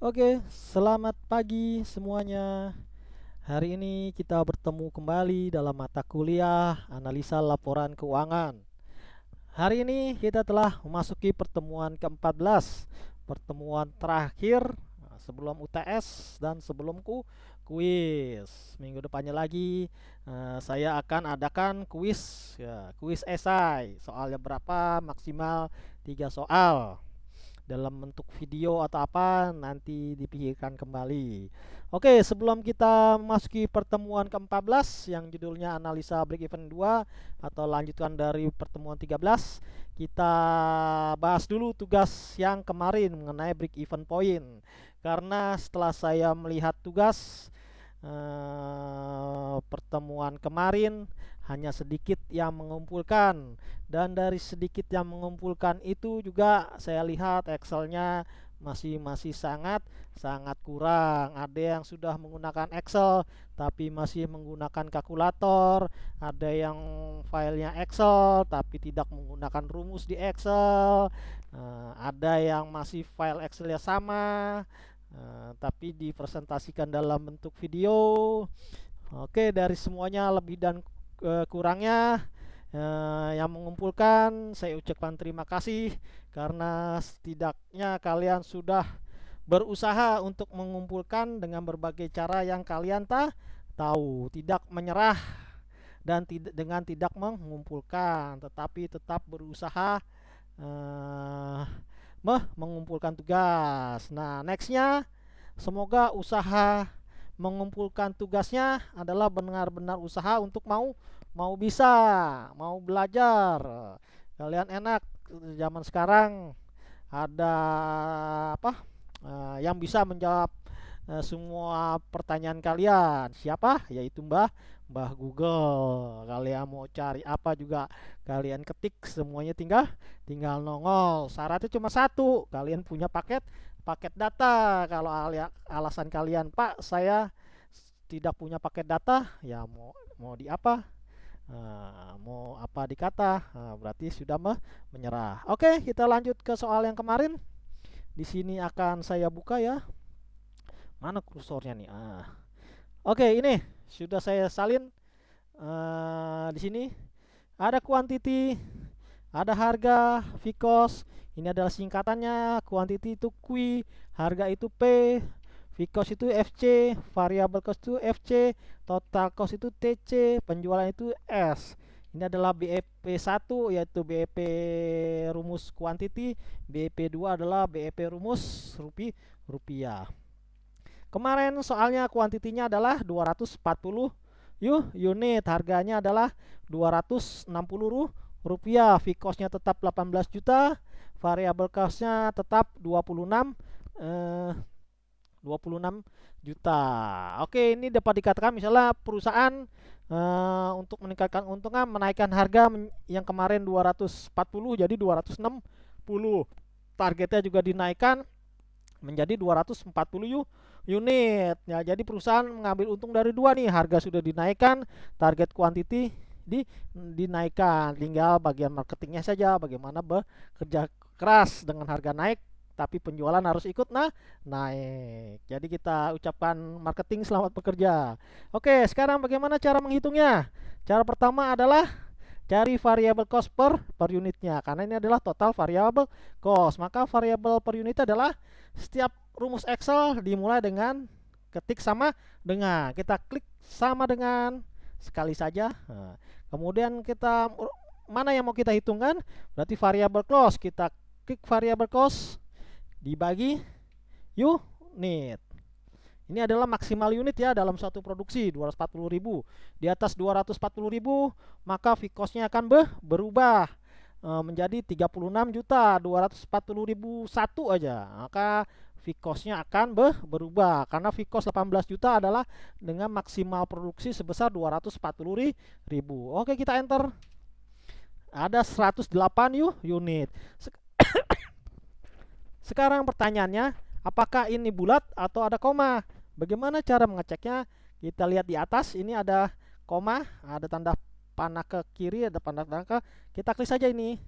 Oke, selamat pagi semuanya. Hari ini kita bertemu kembali dalam mata kuliah analisa laporan keuangan. Hari ini kita telah memasuki pertemuan ke-14, pertemuan terakhir sebelum UTS dan sebelum kuis. Minggu depannya lagi saya akan adakan kuis, ya, kuis esai. Soalnya berapa? Maksimal 3 soal dalam bentuk video atau apa nanti dipikirkan kembali. Oke, sebelum kita memasuki pertemuan ke-14 yang judulnya analisa break even 2 atau lanjutan dari pertemuan 13, kita bahas dulu tugas yang kemarin mengenai break even point. Karena setelah saya melihat tugas pertemuan kemarin hanya sedikit yang mengumpulkan, dan dari sedikit yang mengumpulkan itu juga saya lihat Excelnya masih sangat kurang. Ada yang sudah menggunakan Excel tapi masih menggunakan kalkulator, ada yang filenya Excel tapi tidak menggunakan rumus di Excel. Ada yang masih file Excelnya sama, tapi dipresentasikan dalam bentuk video. Oke, dari semuanya lebih dan kurangnya yang mengumpulkan, saya ucapkan terima kasih karena setidaknya kalian sudah berusaha untuk mengumpulkan dengan berbagai cara yang kalian tahu, tidak menyerah dan dengan tidak mengumpulkan, tetapi tetap berusaha eh, mengumpulkan tugas. Nah, nextnya semoga usaha mengumpulkan tugasnya adalah benar-benar usaha untuk mau bisa, mau belajar. Kalian enak zaman sekarang ada apa? Yang bisa menjawab semua pertanyaan kalian. Siapa? Yaitu Mbah Google. Kalian mau cari apa juga kalian ketik, semuanya tinggal nongol. Syaratnya cuma satu, kalian punya paket data. Kalau alasan kalian, Pak, saya tidak punya paket data, ya mau di apa? Mau apa dikata? Berarti sudah menyerah. Oke, kita lanjut ke soal yang kemarin. Di sini akan saya buka ya. Mana kursornya nih? Oke, ini sudah saya salin. Di sini ada quantity, ada harga, V-cost. Ini adalah singkatannya. Quantity itu Q, harga itu P, V-cost itu FC, variable cost itu FC, total cost itu TC, penjualan itu S. Ini adalah BEP 1 yaitu BEP rumus quantity, BEP 2 adalah BEP rumus rupiah. Kemarin soalnya kuantitinya adalah 240 unit, harganya adalah 260 rupiah, fixed cost-nya tetap 18 juta, variable cost-nya tetap 26 juta. Oke, ini dapat dikatakan misalnya perusahaan untuk meningkatkan keuntungan menaikkan harga yang kemarin 240 jadi 260. Targetnya juga dinaikkan menjadi 240 unit. Ya, jadi perusahaan mengambil untung dari dua nih, harga sudah dinaikkan, target quantity dinaikkan. Tinggal bagian marketingnya saja bagaimana bekerja keras dengan harga naik tapi penjualan harus ikut naik. Jadi kita ucapkan marketing selamat bekerja. Oke, sekarang bagaimana cara menghitungnya? Cara pertama adalah cari variable cost per unitnya, karena ini adalah total variable cost. Maka variable per unit adalah setiap rumus Excel dimulai dengan ketik sama dengan. Kita klik sama dengan sekali saja. Kemudian kita mana yang mau kita hitungkan? Berarti variable cost. Kita klik variable cost dibagi unit. Ini adalah maksimal unit ya dalam satu produksi 240.000. Di atas 240.000 maka fixed cost-nya akan berubah menjadi 36 juta 240.001 aja. Maka fixed cost-nya akan berubah karena fixed cost 18 juta adalah dengan maksimal produksi sebesar 240.000. Oke, kita enter. Ada 108 unit. Sekarang pertanyaannya, apakah ini bulat atau ada koma? Bagaimana cara mengeceknya? Kita lihat di atas, ini ada koma, ada tanda panah ke kiri, ada tanda ke. Kita klik saja ini.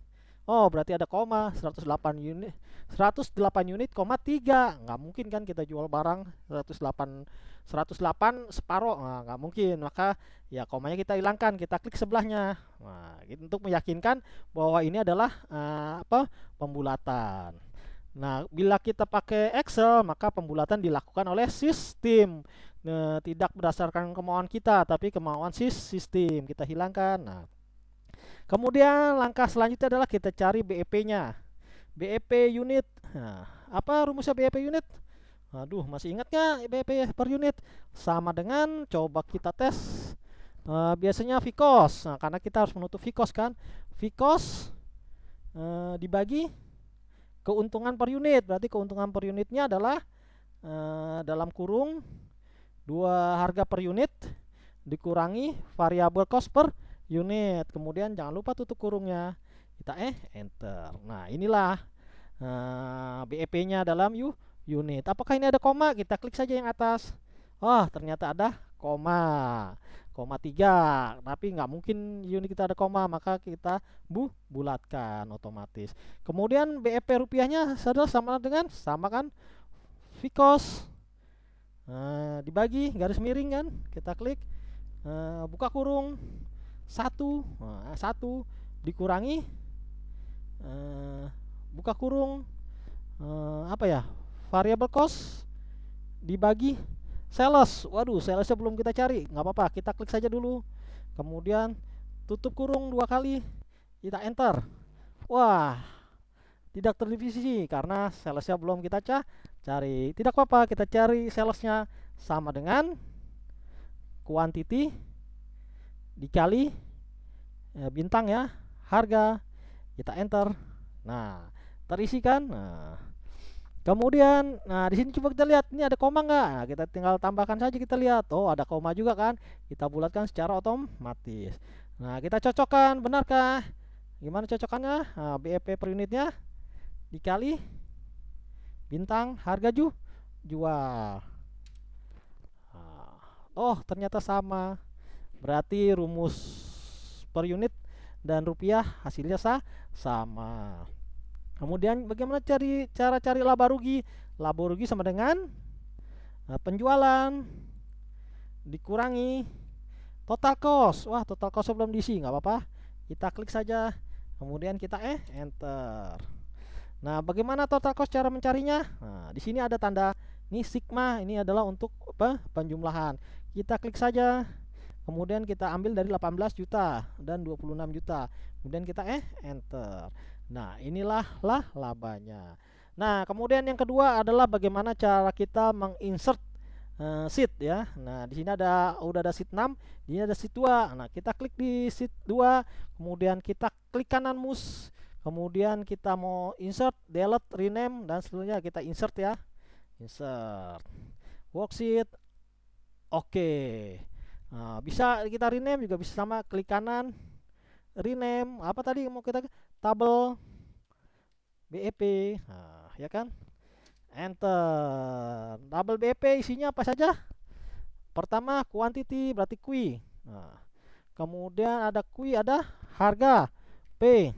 Oh, berarti ada koma 108 unit, 108 unit koma 3. Nggak mungkin kan kita jual barang 108 separoh. Nah, nggak mungkin. Maka ya komanya kita hilangkan, kita klik sebelahnya. Nah, gitu, untuk meyakinkan bahwa ini adalah pembulatan. Nah, bila kita pakai Excel, maka pembulatan dilakukan oleh sistem. Nah, tidak berdasarkan kemauan kita, tapi kemauan sistem. Kita hilangkan. Nah, kemudian langkah selanjutnya adalah kita cari BEP-nya. BEP unit. Nah, apa rumusnya BEP unit? Aduh, masih ingat nggak BEP per unit? Sama dengan, coba kita tes. Biasanya VCOS. Nah, karena kita harus menutup VCOS kan. VCOS dibagi keuntungan per unit. Berarti keuntungan per unitnya adalah dalam kurung 2 harga per unit dikurangi variabel cost per unit. Kemudian jangan lupa tutup kurungnya. Kita enter. Nah, inilah BEP-nya dalam unit. Apakah ini ada koma? Kita klik saja yang atas. Oh, ternyata ada koma. Koma 3. Tapi nggak mungkin unit kita ada koma, maka kita bulatkan otomatis. Kemudian BEP rupiahnya adalah sama kan VCOS. Dibagi garis miring kan, kita klik, buka kurung 1, 1 dikurangi buka kurung variable cost dibagi sales. Waduh, salesnya belum kita cari, nggak apa-apa, kita klik saja dulu, kemudian tutup kurung 2 kali, kita enter. Wah, tidak terdivisi karena salesnya belum kita cari. Tidak apa-apa, kita cari salesnya sama dengan quantity dikali bintang ya, harga, kita enter. Nah, terisi kan. Nah, kemudian di sini coba kita lihat ini ada koma nggak. Nah, kita tinggal tambahkan saja, kita lihat, oh ada koma juga kan, kita bulatkan secara otomatis. Nah, kita cocokkan, benarkah? Gimana cocokannya? Nah, BEP per unitnya dikali bintang harga jual. Oh, ternyata sama. Berarti rumus per unit dan rupiah hasilnya sama. Kemudian bagaimana cara cari laba rugi? Laba rugi sama dengan penjualan dikurangi total cost. Wah, total cost belum diisi, nggak apa-apa. Kita klik saja. Kemudian kita enter. Nah, bagaimana total cost cara mencarinya? Nah, di sini ada tanda ini sigma, ini adalah untuk penjumlahan. Kita klik saja. Kemudian kita ambil dari 18 juta dan 26 juta. Kemudian kita enter. Nah, inilah labanya. Nah, kemudian yang kedua adalah bagaimana cara kita menginsert sheet ya. Nah, di sini udah ada sheet 6, di sini ada sheet 2. Nah, kita klik di sheet 2, kemudian kita klik kanan mouse. Kemudian kita mau insert, delete, rename dan seterusnya, kita insert ya. Insert worksheet. Oke. Nah, bisa kita rename juga, bisa sama, klik kanan rename. Apa tadi mau kita tabel BEP. Nah, ya kan? Enter. Tabel BEP isinya apa saja? Pertama quantity, berarti Q. Nah, kemudian ada Q, ada harga P.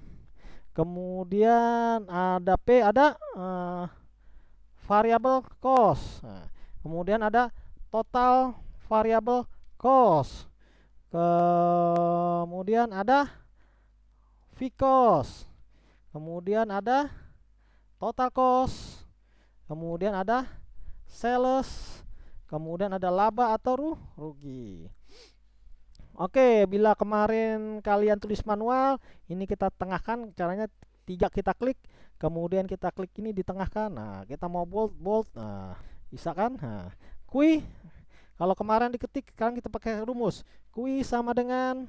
Kemudian ada P, ada variable cost. Nah, kemudian ada total variable cost. Kemudian ada VCOS. Kemudian ada total cost. Kemudian ada sales. Kemudian ada laba atau rugi. Oke, bila kemarin kalian tulis manual, ini kita tengahkan, caranya 3 kita klik, kemudian kita klik ini ditengahkan. Nah, kita mau bold, nah bisa kan. Nah, Q, kalau kemarin diketik, sekarang kita pakai rumus Q sama dengan,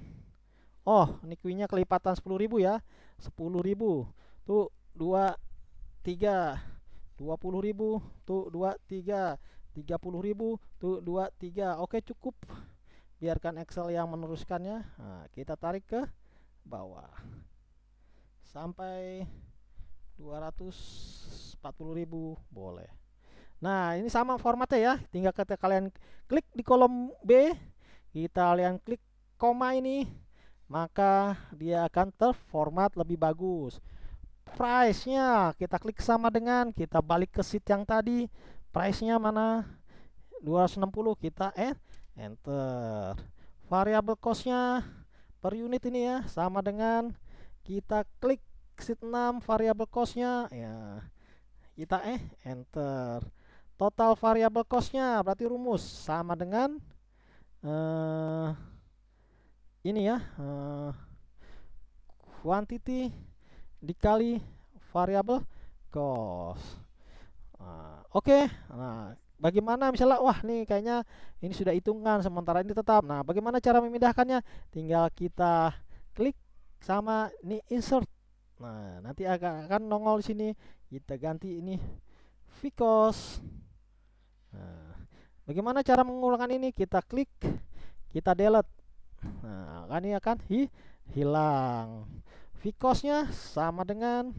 oh ini Q-nya kelipatan 10.000 ya, 10.000 tuh 2, 3, 20.000 tuh 2, 3, 30.000 tuh 2, 3. Oke, cukup, biarkan Excel yang meneruskannya. Nah, kita tarik ke bawah sampai 240.000 boleh. Nah, ini sama formatnya ya, tinggal kalian klik di kolom B, kalian klik koma ini, maka dia akan terformat lebih bagus. Price-nya kita klik sama dengan, kita balik ke sheet yang tadi. Price-nya mana? 260, kita enter. Variable cost-nya per unit ini ya, sama dengan kita klik sheet 6 variable cost-nya ya. Kita enter. Total variable cost-nya berarti rumus sama dengan ini ya, quantity dikali variable cost. Oke. Nah, bagaimana misalnya, wah nih kayaknya ini sudah hitungan sementara ini tetap. Nah, bagaimana cara memindahkannya? Tinggal kita klik sama ini insert. Nah, nanti akan nongol di sini. Kita ganti ini Vicos. Nah, bagaimana cara mengulangkan ini? Kita klik, kita delete. Nah, kan ini akan hilang. Vicosnya sama dengan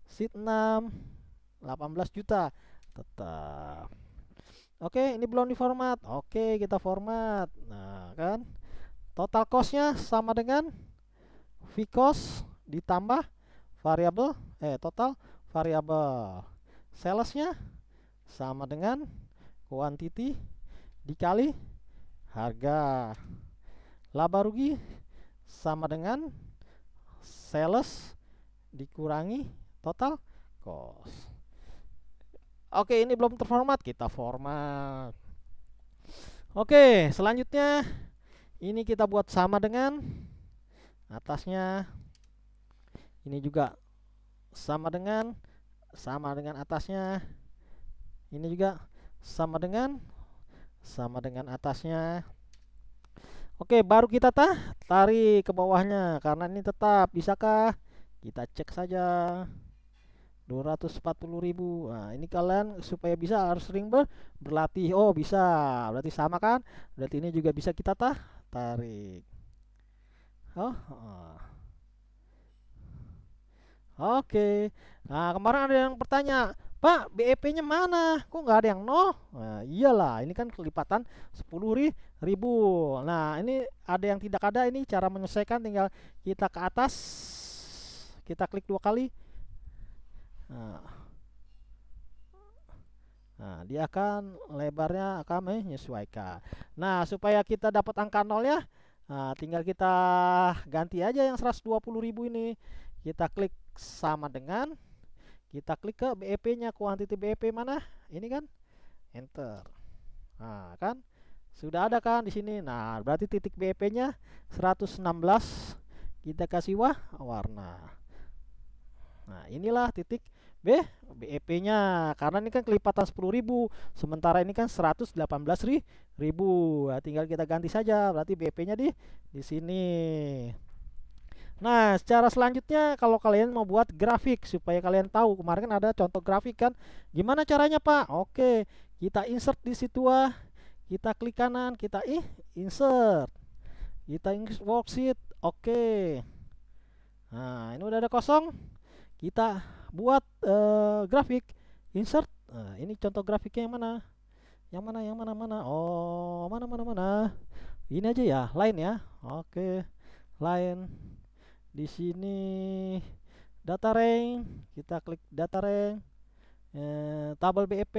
sheet 6 18 juta tetap. Oke, ini belum diformat. Oke, kita format. Nah, kan total costnya sama dengan Vicos ditambah variabel total variabel. Salesnya sama dengan quantity dikali harga. Laba rugi sama dengan sales dikurangi total cost. Oke, ini belum terformat, kita format. Oke, selanjutnya ini kita buat sama dengan atasnya. Ini juga sama dengan atasnya. Ini juga sama dengan atasnya. Oke, baru kita tarik ke bawahnya karena ini tetap. Bisakah? Kita cek saja. 240.000. Nah, ini kalian supaya bisa harus sering berlatih. Oh, bisa. Berarti sama kan? Berarti ini juga bisa kita tarik. Oh. Oke. Nah, kemarin ada yang bertanya, Pak, BEP-nya mana? Kok nggak ada yang nol? Nah, iyalah, ini kan kelipatan 10.000. Nah, ini ada yang tidak ada. Ini cara menyelesaikan, tinggal kita ke atas, kita klik 2 kali. Nah, dia akan lebarnya akan menyesuaikan. Nah, supaya kita dapat angka nolnya, nah, tinggal kita ganti aja yang 120.000 ini. Kita klik sama dengan, kita klik ke BEP-nya, kuantiti BEP mana? Ini kan, enter. Nah, kan sudah ada kan di sini. Nah, berarti titik BEP-nya 116. Kita kasih warna. Nah, inilah titik BEP-nya. Karena ini kan kelipatan 10.000, sementara ini kan 118.000. Nah, tinggal kita ganti saja. Berarti BEP-nya di sini. Nah, secara selanjutnya kalau kalian mau buat grafik supaya kalian tahu, kemarin kan ada contoh grafik kan. Gimana caranya, Pak? Oke, kita insert di situ kita klik kanan, kita insert. Kita insert worksheet. Oke. Nah, ini udah ada kosong. Kita buat grafik, insert. Nah, ini contoh grafiknya yang mana? Mana? Oh, mana? Ini aja ya, line ya. Oke, line. Di sini data range, kita klik data range, tabel BEP.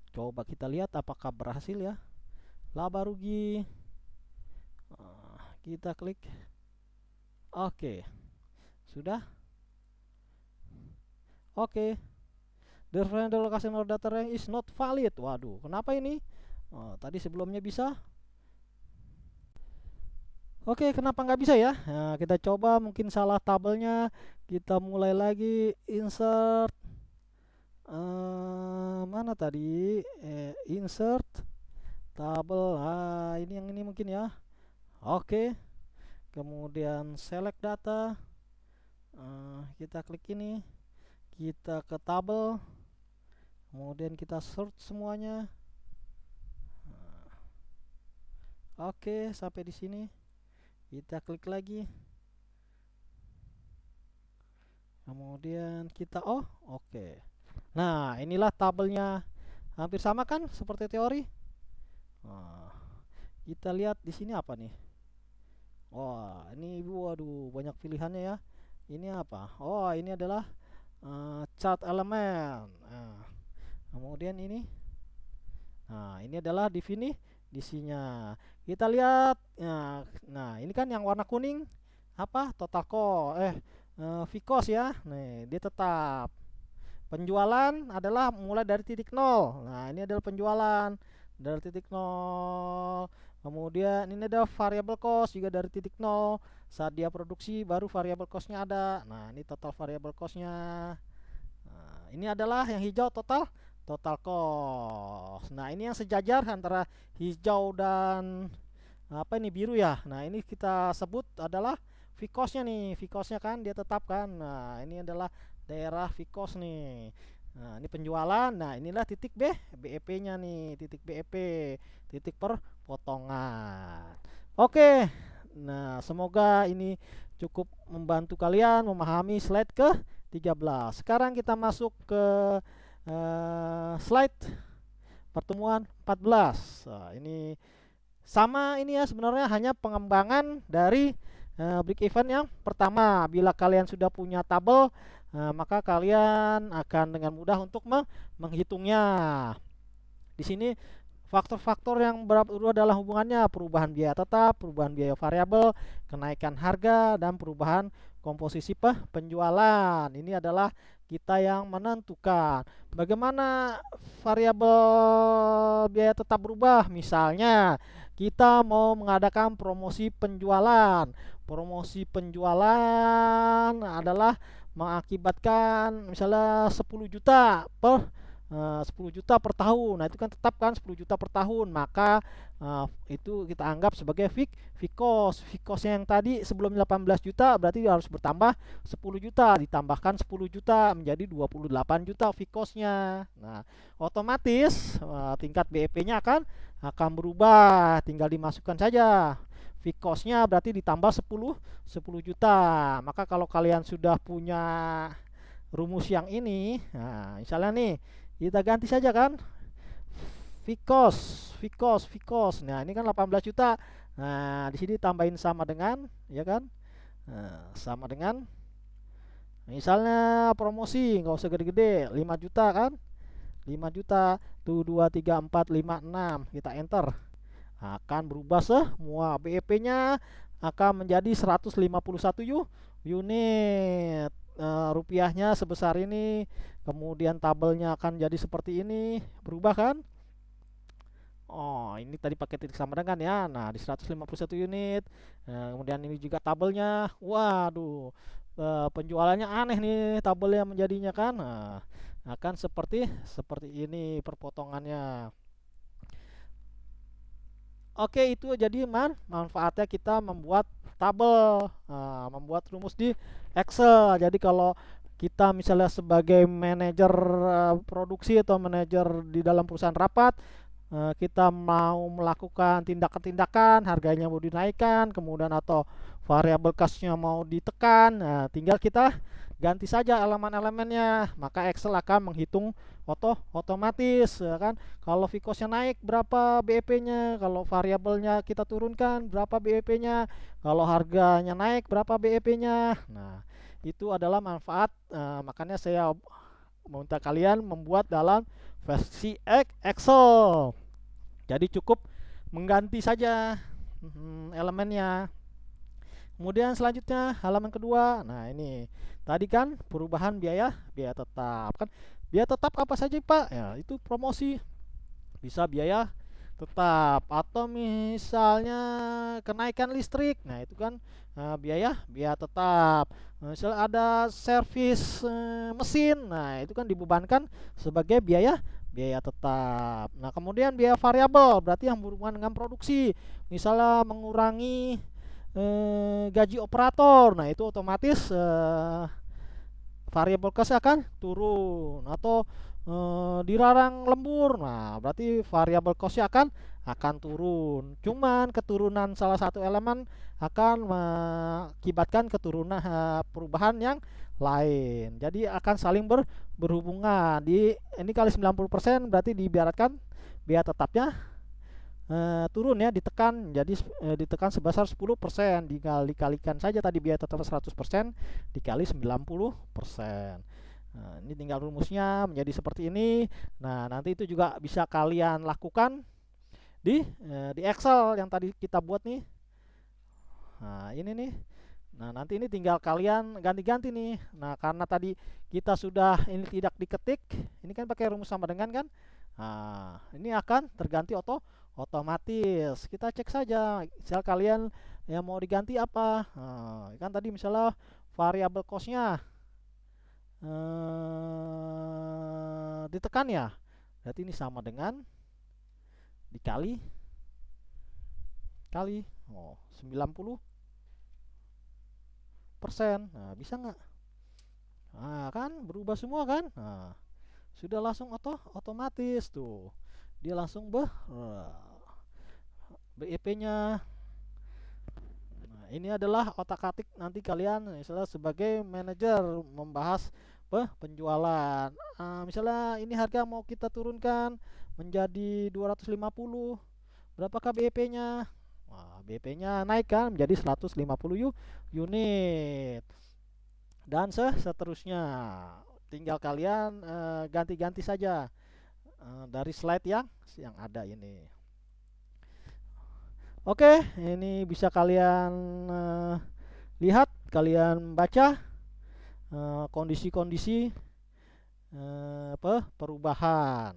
Coba kita lihat apakah berhasil ya. Laba rugi, kita klik. Oke, sudah. Oke, the location of data range is not valid. Waduh, kenapa ini? Tadi sebelumnya bisa. Oke, kenapa nggak bisa ya? Nah, kita coba, mungkin salah tabelnya. Kita mulai lagi, insert. Mana tadi? Insert tabel. Ini yang ini mungkin ya. Oke. Kemudian select data. Kita klik ini. Kita ke tabel. Kemudian kita search semuanya. Oke, sampai di sini. Kita klik lagi. Kemudian kita oke. Nah, inilah tabelnya. Hampir sama kan seperti teori. Kita lihat di sini apa nih? Wah, ini waduh banyak pilihannya ya. Ini apa? Oh, ini adalah chart elemen. Kemudian ini, nah ini adalah definisinya. Kita lihat, nah ini kan yang warna kuning apa? Total cost, VCOS ya. Nih, dia tetap. Penjualan adalah mulai dari titik nol. Nah, ini adalah penjualan dari titik nol. Kemudian ini ada variable cost juga dari titik nol. Saat dia produksi baru variable costnya ada. Nah, ini total variable costnya. Nah, ini adalah yang hijau total cost. Nah, ini yang sejajar antara hijau dan apa ini biru ya. Nah, ini kita sebut adalah VCOS-nya nih. VCOS-nya kan dia tetapkan. Nah, ini adalah daerah VCOS nih. Nah, ini penjualan. Nah, inilah titik BEP-nya nih, titik BEP, titik per potongan. Oke. Nah, semoga ini cukup membantu kalian memahami slide ke-13. Sekarang kita masuk ke slide pertemuan 14. Nah, ini sama ini ya, sebenarnya hanya pengembangan dari break even yang pertama. Bila kalian sudah punya tabel, maka kalian akan dengan mudah untuk menghitungnya. Di sini faktor-faktor yang berubah adalah hubungannya perubahan biaya tetap, perubahan biaya variabel, kenaikan harga, dan perubahan komposisi penjualan. Ini adalah kita yang menentukan bagaimana variabel biaya tetap berubah. Misalnya kita mau mengadakan promosi penjualan. Promosi penjualan adalah mengakibatkan misalnya 10 juta per 10 juta per tahun. Nah, itu kan tetap kan 10 juta per tahun. Maka itu kita anggap sebagai VCOS. VCOS yang tadi sebelum 18 juta berarti harus bertambah 10 juta, ditambahkan 10 juta menjadi 28 juta VCOS-nya. Nah, otomatis tingkat BEP-nya akan berubah, tinggal dimasukkan saja. VCOS-nya berarti ditambah 10 juta. Maka kalau kalian sudah punya rumus yang ini, nah misalnya nih kita ganti saja kan VCOS. Nah, ini kan 18 juta. Nah, di sini tambahin sama dengan ya kan? Nah, sama dengan misalnya promosi, nggak usah gede-gede, 5 juta kan? 5 juta tuh 2 3 4 5 6 kita enter. Akan berubah semua BEP-nya akan menjadi 151 unit. Rupiahnya sebesar ini, kemudian tabelnya akan jadi seperti ini, berubah kan? Oh, ini tadi pakai titik sama dengan ya. Nah, di 151 unit. Kemudian ini juga tabelnya. Waduh, penjualannya aneh nih tabelnya menjadinya kan. Nah, akan seperti ini perpotongannya. Oke, itu jadi manfaatnya kita membuat tabel, membuat rumus di Excel. Jadi kalau kita misalnya sebagai manajer produksi atau manajer di dalam perusahaan rapat, kita mau melakukan tindakan-tindakan, harganya mau dinaikkan, kemudian atau variable cost-nya mau ditekan, tinggal kita ganti saja elemen-elemennya, maka Excel akan menghitung otomatis ya kan. Kalau VCOS-nya naik berapa BEP-nya, kalau variabelnya kita turunkan berapa BEP-nya, kalau harganya naik berapa BEP-nya. Nah, itu adalah manfaat, makanya saya meminta kalian membuat dalam versi Excel. Jadi cukup mengganti saja elemennya. Kemudian selanjutnya halaman kedua. Nah, ini tadi kan perubahan biaya tetap kan. Biaya tetap apa saja, Pak? Ya, itu promosi. Bisa biaya tetap, atau misalnya kenaikan listrik. Nah, itu kan biaya tetap. Misalnya ada servis mesin. Nah, itu kan dibebankan sebagai biaya tetap. Nah, kemudian biaya variabel berarti yang berhubungan dengan produksi. Misalnya mengurangi gaji operator. Nah, itu otomatis variable cost akan turun, atau dilarang lembur. Nah, berarti variable cost akan turun. Cuman keturunan salah satu elemen akan mengakibatkan keturunan perubahan yang lain. Jadi akan saling berhubungan. Ini kali 90% berarti diibaratkan biaya tetapnya turun ya, ditekan, jadi ditekan sebesar 10%, dikalikan saja tadi biaya total 100% dikali 90%. Nah, ini tinggal rumusnya menjadi seperti ini. Nah, nanti itu juga bisa kalian lakukan di Excel yang tadi kita buat nih. Nah, ini nih. Nah, nanti ini tinggal kalian ganti-ganti nih. Nah, karena tadi kita sudah ini tidak diketik, ini kan pakai rumus sama dengan kan. Nah, ini akan terganti otomatis. Kita cek saja, misal kalian yang mau diganti apa. Nah, kan tadi misalnya variabel cost-nya ditekan ya. Berarti ini sama dengan dikali 90%. Nah, bisa nggak? Nah, kan berubah semua kan? Nah, sudah langsung otomatis tuh. Dia langsung BEP-nya. Nah, ini adalah otak-atik nanti kalian misalnya sebagai manajer membahas penjualan. Misalnya ini harga mau kita turunkan menjadi 250. Berapakah BEP-nya? Nah, BEP-nya naik kan menjadi 150 unit. Dan seterusnya. Tinggal kalian ganti-ganti saja dari slide yang ada ini. Oke, ini bisa kalian lihat, kalian baca kondisi-kondisi perubahan.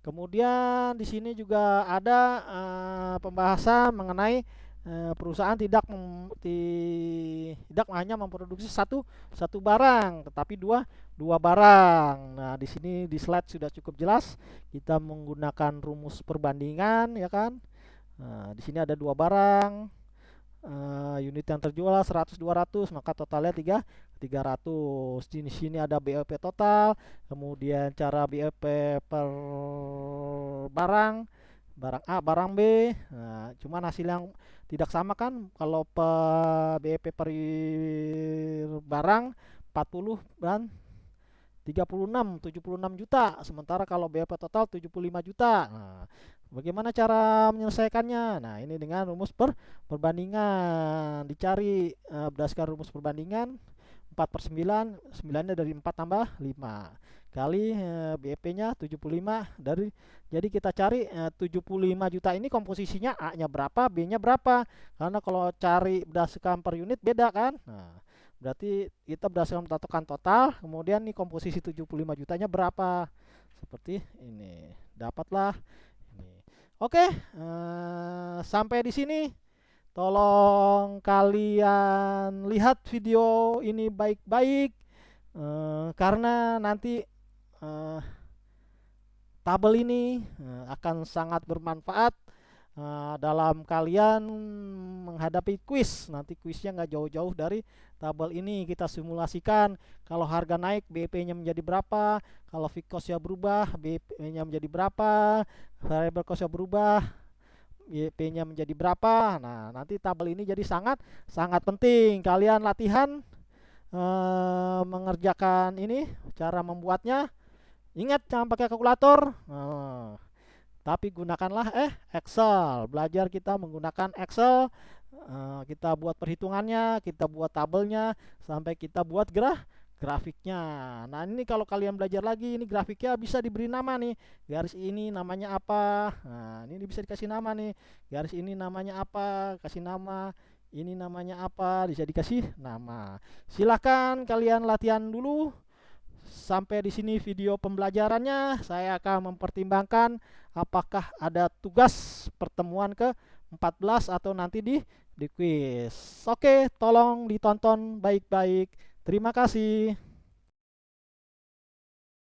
Kemudian di sini juga ada pembahasan mengenai perusahaan tidak hanya memproduksi satu barang, tetapi dua barang. Nah, di sini di slide sudah cukup jelas. Kita menggunakan rumus perbandingan, ya kan? Nah, di sini ada dua barang, unit yang terjual 100-200, maka totalnya 300. Di sini ada BEP total, kemudian cara BEP per barang A, barang B. Nah, cuman hasil yang tidak sama kan, kalau BEP per barang 40 dan 76 juta, sementara kalau BEP total 75 juta. Nah, bagaimana cara menyelesaikannya? Nah, ini dengan rumus perbandingan. Dicari berdasarkan rumus perbandingan 4/9, 9-nya dari 4 tambah 5 kali BEP-nya 75 dari, jadi kita cari 75 juta ini komposisinya A-nya berapa, B-nya berapa. Karena kalau cari berdasarkan per unit beda kan. Nah, berarti kita berdasarkan patokan total, kemudian nih komposisi 75 jutanya berapa. Seperti ini. Dapatlah ini. Oke, sampai di sini. Tolong kalian lihat video ini baik-baik, karena nanti tabel ini akan sangat bermanfaat dalam kalian menghadapi kuis. Nanti kuisnya nggak jauh-jauh dari tabel ini. Kita simulasikan kalau harga naik BEP-nya menjadi berapa, kalau fixed cost-nya berubah BEP-nya menjadi berapa, variable cost-nya berubah BEP-nya menjadi berapa. Nah, nanti tabel ini jadi sangat penting. Kalian latihan mengerjakan ini, cara membuatnya. Ingat, jangan pakai kalkulator. Tapi gunakanlah Excel. Belajar kita menggunakan Excel. Kita buat perhitungannya, kita buat tabelnya, sampai kita buat grafiknya. Nah, ini kalau kalian belajar lagi, ini grafiknya bisa diberi nama nih. Garis ini namanya apa? Nah, ini bisa dikasih nama nih. Garis ini namanya apa? Kasih nama. Ini namanya apa? Bisa dikasih nama. Silakan kalian latihan dulu. Sampai di sini video pembelajarannya. Saya akan mempertimbangkan apakah ada tugas pertemuan ke-14 atau nanti di quiz. Oke, tolong ditonton baik-baik. Terima kasih.